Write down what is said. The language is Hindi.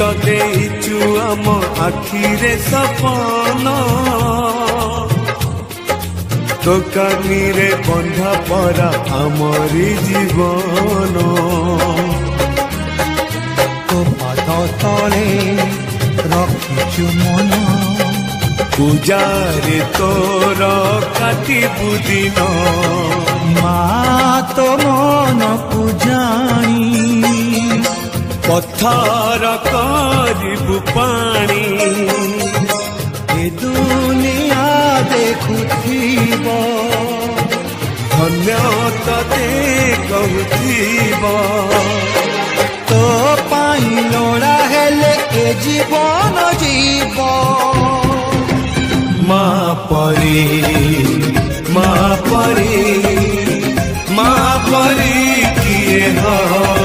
तो देचु आम आखिरे सपन तो कानी रे बंधा परा आमरी जीवन तो पाद तले रखिचु मन पूजारे तोर काटिबु दिन मा तो मन पूजाणी पत्थर करिबु पानी ए दुनिया देखुथिब धन्य तते कहूथिब तो पाई लोड़ा हेले ए जीवन जीव माँ परी किए हो।